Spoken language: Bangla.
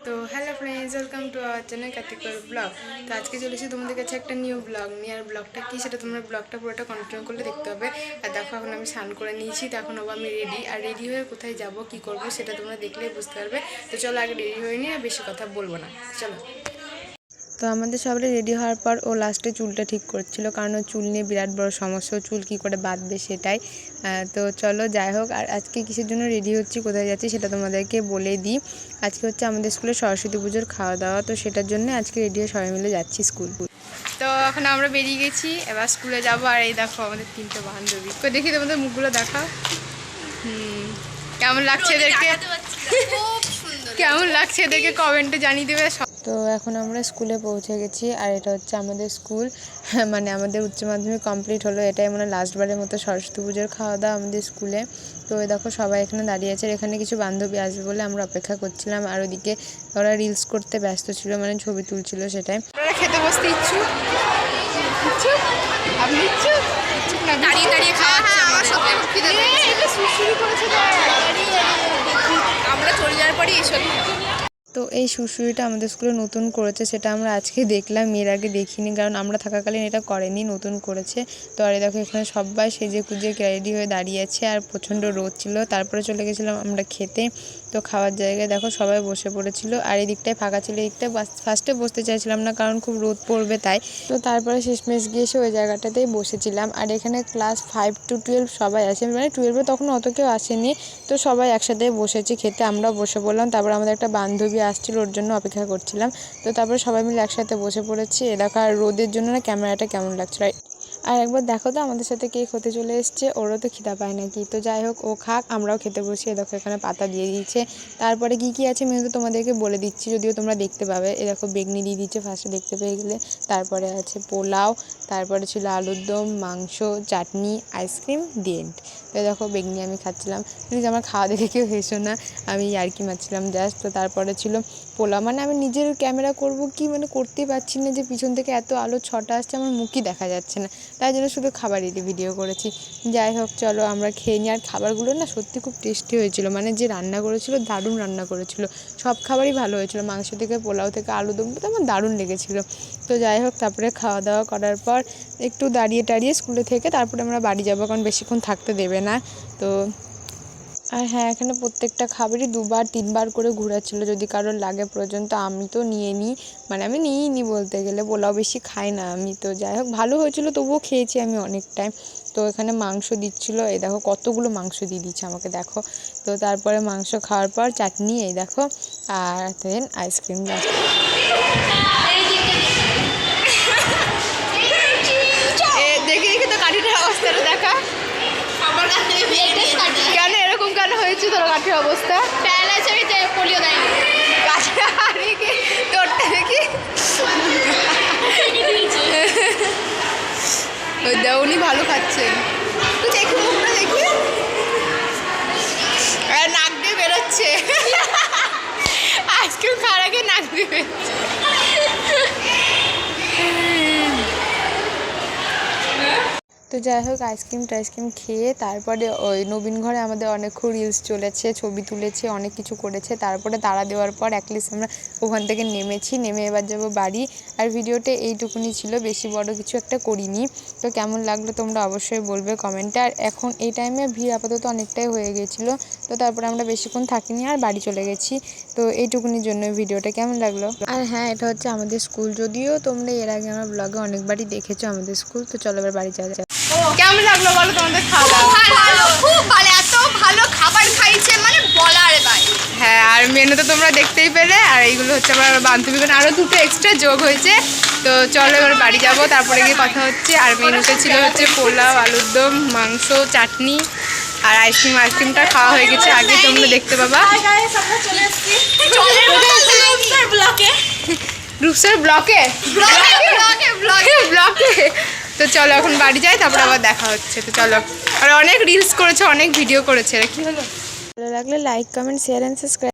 তো hello friends, welcome to our channel কার্তিকর ব্লগ। তো আজকে চলেছি তোমাদের কাছে একটা নিউ ব্লগ নিয়ে। আর ব্লগটা কি সেটা তোমরা ব্লগটা পুরোটা কন্টিনিউ করলে দেখতে হবে। আর দেখো, এখন আমি স্নান করে নিয়েছি, তো এখন আমি রেডি। আর রেডি হয়ে কোথায় যাব, কি করব, সেটা তোমরা দেখলেই বুঝতে পারবে। তো চলো আগে রেডি হয়ে নিয়ে, বেশি কথা বলবো না, চলো। তো আমাদের সবাই রেডি হওয়ার পর ও লাস্টে চুলটা ঠিক করছিল, কারণ ও চুল নিয়ে বিরাট বড় সমস্যা, চুল কী করে বাঁধবে সেটাই। তো চলো যাই হোক। আর আজকে কিসের জন্য রেডি হচ্ছি, কোথায় যাচ্ছি সেটা তোমাদেরকে বলে দিই। আজকে হচ্ছে আমাদের স্কুলে সরস্বতী পুজোর খাওয়া দাওয়া, তো সেটার জন্য আজকে রেডি হয়ে সবাই মিলে যাচ্ছি স্কুল। তো এখন আমরা বেরিয়ে গেছি, এবার স্কুলে যাবো। আর এই দেখো আমাদের তিনটে বান্ধবী, তো দেখি তোমাদের মুখগুলো দেখাও। কেমন লাগছে এদেরকে, কেমন লাগছে এদেরকে কমেন্টে জানিয়ে দেবে। তো এখন আমরা স্কুলে পৌঁছে গেছি, আর এটা হচ্ছে আমাদের স্কুল। মানে আমাদের উচ্চ মাধ্যমিক কমপ্লিট হলো, এটাই মানে লাস্টবারের মতো সরস্বতী পুজোর খাওয়া দাওয়া আমাদের স্কুলে। তো দেখো সবাই এখানে দাঁড়িয়ে আছে, এখানে কিছু বান্ধবী আসবে বলে আমরা অপেক্ষা করছিলাম। আর ওদিকে ওরা রিলস করতে ব্যস্ত ছিল, মানে ছবি তুলছিল সেটাই। ওরা খেতে বসতে ইচ্ছুক, আপনি ইচ্ছুক না? দাঁড়িয়ে দাঁড়িয়ে খাওয়াচ্ছে আমার সাথে, এটা শুরু করেছে, আমরা চলে যাওয়ার পরে এসব। তো এই সুড়সুড়িটা আমাদের স্কুলে নতুন করেছে, সেটা আমরা আজকে দেখলাম, এর আগে দেখিনি, কারণ আমরা থাকাকালীন এটা করেনি, নতুন করেছে। তো আর দেখো এখানে সবাই সেজে কুজে রেডি হয়ে দাঁড়িয়ে আছে, আর প্রচণ্ড রোদ ছিল। তারপরে চলে গেছিলাম আমরা খেতে। তো খাওয়ার জায়গায় দেখো সবাই বসে পড়েছিল, আর এই দিকটায় ফাঁকা ছিল, এই দিকটায় ফার্স্টে বসতে চাইছিলাম না, কারণ খুব রোদ পড়বে তাই। তো তারপরে শেষমেশ গিয়ে এসে ওই জায়গাটাতেই বসেছিলাম। আর এখানে ক্লাস 5 to 12 সবাই আসে, মানে 12-এ তখন অত কেউ আসেনি। তো সবাই একসাথে বসেছি খেতে, আমরাও বসে পড়লাম। তারপর আমাদের একটা বান্ধবী আসছিল, ওর জন্য অপেক্ষা করছিলাম। তো তারপরে সবাই মিলে একসাথে বসে পড়েছি। এলাকার রোদের জন্য না ক্যামেরাটা কেমন লাগছে। আর একবার দেখো তো আমাদের সাথে কে খেতে চলে এসছে, ওরও তো খিদা পায় নাকি। তো যাই হোক, ও খাক, আমরাও খেতে বসি। দেখো এখানে পাতা দিয়ে দিয়েছে। তারপরে কি কি আছে মেনু তো তোমাদেরকে বলে দিচ্ছি, যদিও তোমরা দেখতে পাবে। এ দেখো বেগনি দিয়ে দিচ্ছে ফার্স্টে, দেখতে পেয়ে গেলে। তারপরে আছে পোলাও, তারপরে ছিল আলুর দম, মাংস, চাটনি, আইসক্রিম, ডিএন্ট। তো দেখো বেগনি আমি খাচ্ছিলাম। প্লিজ আমার খাওয়া দেখে কেউ হেসো না, আমি ইয়ার্কি মারছিলাম জাস্ট। তো তারপরে ছিল পোলাও, মানে আমি নিজের ক্যামেরা করব কি, মানে করতেই পারছি না, যে পিছন থেকে এত আলো ছটা আসছে, আমার মুখই দেখা যাচ্ছে না, তাই জন্য শুধু খাবারেরই ভিডিও করেছি। যাই হোক চলো আমরা খেয়ে নিই। আর খাবারগুলো না সত্যি খুব টেস্টি হয়েছিল, মানে যে রান্না করেছিল দারুণ রান্না করেছিল, সব খাবারই ভালো হয়েছিল, মাংস থেকে পোলাও থেকে আলুদমটা তো আমার দারুণ লেগেছিলো। তো যাই হোক, তারপরে খাওয়া দাওয়া করার পর একটু দাঁড়িয়ে টাড়িয়ে স্কুলে থেকে তারপরে আমরা বাড়ি যাবো, কারণ বেশিক্ষণ থাকতে দেবে না। তো আর হ্যাঁ, এখানে প্রত্যেকটা খাবারই 2-3 বার করে ঘোরাচ্ছিল, যদি কারোর লাগে প্রয়োজন। তো আমি তো নিয়ে নিই, মানে আমি নিয়েই নিই বলতে গেলে, পোলাও বেশি খাই না আমি। তো যাই হোক, ভালো হয়েছিল, তবুও খেয়েছি আমি অনেক টাইম। তো এখানে মাংস দিচ্ছিলো, এই দেখো কতগুলো মাংস দিয়ে দিচ্ছে আমাকে, দেখো। তো তারপরে মাংস খাওয়ার পর চাটনি, এই দেখো, আর দেন আইসক্রিম। দেখে দেখে তো কাঠিটার অবস্থাটা দেখা, কেন এরকম কেন হয়েছে তোর কাঠির অবস্থা? পোলিও দেয়নি তোরটা দেখি, উনি ভালো খাচ্ছেন, দেখি মুখটা দেখি, নাক দিয়ে বেরোচ্ছে, আইসক্রিম খাওয়ার আগে নাক দিয়ে বেরোচ্ছে। তো যাই হোক, আইসক্রিম টাইসক্রিম খেয়ে তারপরে ওই নবীন ঘরে আমাদের অনেকক্ষণ রিলস চলেছে, ছবি তুলেছে, অনেক কিছু করেছে। তারপরে তাড়া দেওয়ার পর অ্যাটলিস্ট আমরা ওখান থেকে নেমেছি, নেমে এবার যাবো বাড়ি। আর ভিডিওটা এইটুকুনি ছিল, বেশি বড় কিছু একটা করিনি। তো কেমন লাগলো তোমরা অবশ্যই বলবে কমেন্টে। আর এখন এই টাইমে ভিড় আপাতত অনেকটাই হয়ে গেছিলো, তো তারপরে আমরা বেশিক্ষণ থাকিনি, আর বাড়ি চলে গেছি। তো এইটুকুনির জন্য ভিডিওটা কেমন লাগলো। আর হ্যাঁ, এটা হচ্ছে আমাদের স্কুল, যদিও তোমরা এর আগে আমার ব্লগে অনেকবারই দেখেছো আমাদের স্কুল। তো চলো এবার বাড়ি যাওয়া যায়। কেমন লাগলো বলো তোমাদের খাওয়া দাওয়া? খুব ভালো, এত ভালো খাবার খাইছে মানে বলার বাইরে। হ্যাঁ, আর মেনু তো তোমরা দেখতেই পেলে। আর এইগুলো হচ্ছে আমার বান্ধবীগণ, আরও 2টো এক্সট্রা যোগ হয়েছে। তো চলো এবার বাড়ি যাবো, তারপরে গিয়ে কথা হচ্ছে। আর মেনুতে ছিল হচ্ছে পোলাও, আলুর দম, মাংস, চাটনি আর আইসক্রিম। আইসক্রিমটা খাওয়া হয়ে গেছে, আগে তোমরা দেখতে পাবা। রূপসার ব্লকে ব্লকে। তো চলো এখন বাড়ি যাই, তারপরে আবার দেখা হচ্ছে। তো চলো, আর অনেক রিলস করেছে, অনেক ভিডিও করেছে। কি হলো, ভালো লাগলে like, comment, share and subscribe.